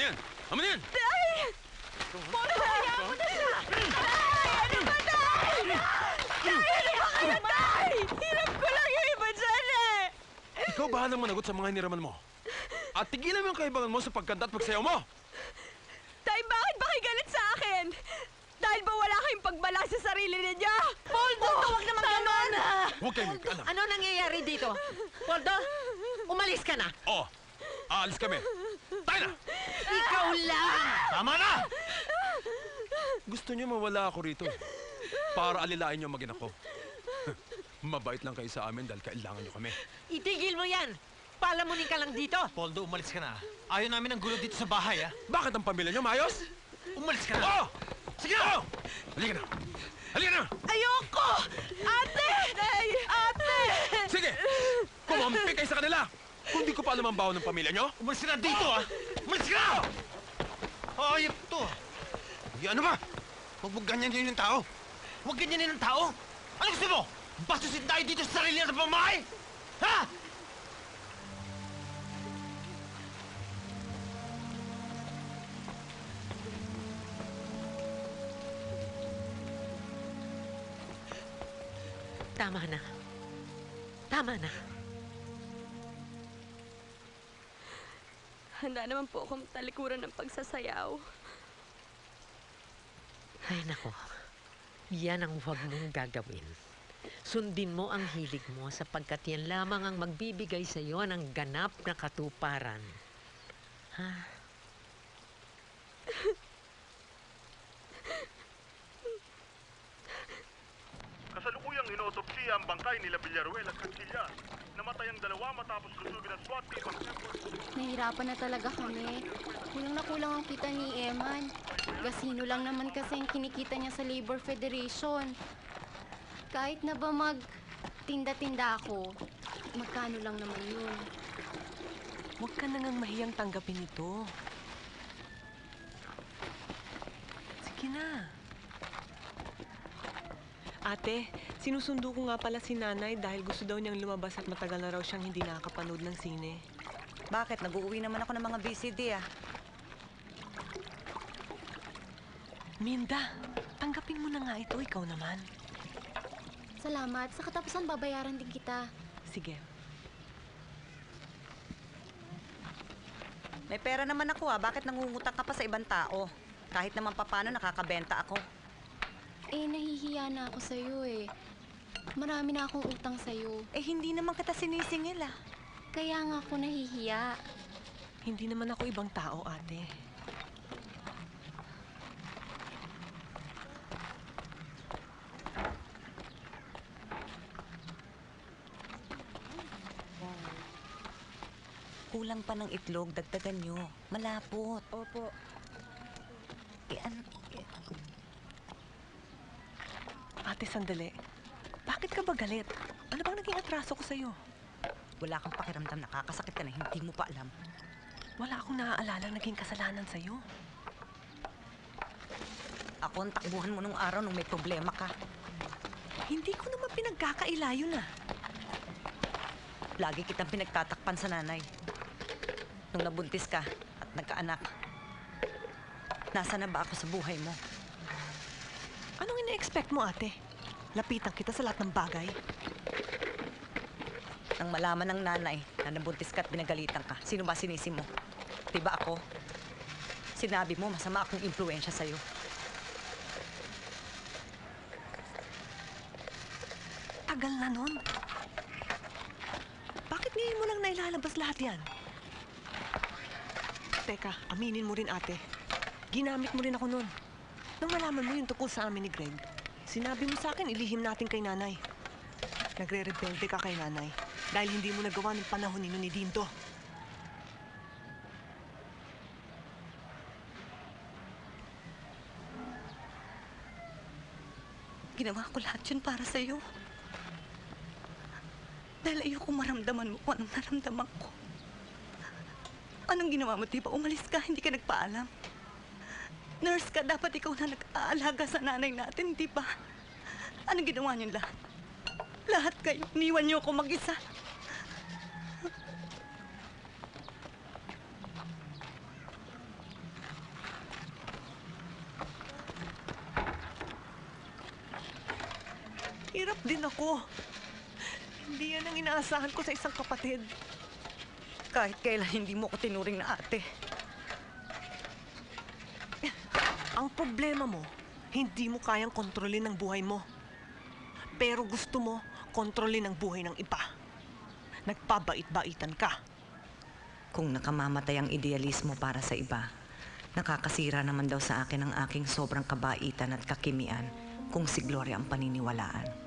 na yan! Tama na yan! Tay! Poldo, hayaan mo na siya! Tay! Ano ba, Tay? Tay, ano ba kayo, Tay? Hirap ko lang yung iba dyan eh! Ikaw bahalang managot sa mga hiniraman mo. At tigilan mo yung kaibangan mo sa pagkanta at pagsayaw mo! Tay, bakit ba kayo galit sa akin? Dahil ba wala kayong pagbalang sa sarili ninyo? Poldo, huwag naman ganon! Huwag kayong mag-alam. Ano nangyayari dito? Poldo, umalis ka na! Oo, aalis kami. Tayo na! Ikaw lang! Tama na! Gusto niyo mawala ako rito. Para alilain niyo ang mag-ina ko. Mabait lang kayo sa amin dahil kailangan niyo kami. Itigil mo yan! Palamunin ka lang dito! Poldo, umalis ka na. Ayaw namin ang gulo dito sa bahay, ha? Bakit ang pamilya niyo maayos? Umalis ka na! Oo! Sige na! Halika na! Halika na! Ayoko! Ate! Tay! Ate! Sige! Kumampi kayo sa kanila! Kung di ko pa alam ang baho ng pamilya niyo, Umalis ka na dito, ha? Umalis ka na! Ayop to! ano ba? Huwag mo ganyan yung tao. Huwag ganyanin ng tao! Ano gusto mo? Basusin tayo dito sa sarili natin pamahay? Ha? Tama na. Tama na. Handa naman po akong talikuran ng pagsasayaw. Ay, nako. Yan ang huwag mong gagawin. Sundin mo ang hilig mo sapagkat yan lamang ang magbibigay sa iyo ng ganap na katuparan. Ha? Kasalukuyang inootopsiya ang bangkay nila Villaruel at Cancillas. Namatay ang dalawa matapos lusubin ang SWAT team ang Nahirapan na talaga kami. Kulang na kulang ang kita ni Eman. Gasino lang naman kasi ang kinikita niya sa Labor Federation. Kahit na ba magtinda-tinda ako, magkano lang naman yun. Huwag ka na ngang mahiyang tanggapin ito. Sige na. Ate, sinusundo ko nga pala si nanay dahil gusto daw niyang lumabas at matagal na raw siyang hindi nakakapanood ng sine. Bakit? Nag-uuwi naman ako ng mga VCD, ah. Minda, tanggapin mo na nga ito, ikaw naman. Salamat. Sa katapusan, babayaran din kita. Sige. May pera naman ako, ah. Bakit nangungutang ka pa sa ibang tao? Kahit naman papano nakakabenta ako. Eh, nahihiya na ako sa'yo eh. Marami na akong utang sa'yo. Eh, hindi naman kita sinisingil, ah. Kaya nga ako nahihiya. Hindi naman ako ibang tao, ate. Kulang pa ng itlog, dagdagan nyo. Malapot. Opo. Ate, sandali. Bakit ka ba galit? Ano bang naging atraso ko sa'yo? Wala kang pakiramdam, nakakasakit ka na, hindi mo pa alam. Wala akong naaalala naging kasalanan sa'yo. Ako ang takbuhan mo nung araw nung may problema ka. Hindi ko naman pinagkakaila yun, ah. Lagi kitang pinagtatakpan sa nanay. Nung nabuntis ka at nagkaanak, nasa na ba ako sa buhay mo? Anong ina-expect mo, ate? Lapitan kita sa lahat ng bagay. Nang malaman ng nanay na nabuntis ka at pinagalitan ka, sino ba sinisi mo? Diba ako? Sinabi mo, masama akong impluensya sa'yo. Tagal na nun. Bakit ngayon mo lang nailalabas lahat yan? Teka, aminin mo rin, ate. Ginamit mo rin ako nun. Nang malaman mo yung tungkol sa amin ni Greg, sinabi mo sa akin, ilihim natin kay nanay. Nagre-rebelde ka kay nanay dahil hindi mo nagawa ng panahon ni Dindo. Ginawa ko lahat yun para sa'yo. Dahil ayoko maramdaman mo kung anong naramdaman ko. Anong ginawa mo, di ba? Umalis ka, hindi ka nagpaalam. Nurse ka, dapat ikaw na nag-aalaga sa nanay natin, di ba? Anong ginawa niyo lahat? Lahat kayo, iniwan niyo ako mag-isa. Hirap din ako. Hindi yan ang inaasahan ko sa isang kapatid. Kahit kailan hindi mo ko tinuring na ate. Ang problema mo, hindi mo kayang kontrolin ang buhay mo. Pero gusto mo kontrolin ang buhay ng iba. Nagpabait-baitan ka. Kung nakamamatay ang idealismo para sa iba, nakakasira naman daw sa akin ang aking sobrang kabaitan at kakimian kung si Gloria ang paniniwalaan.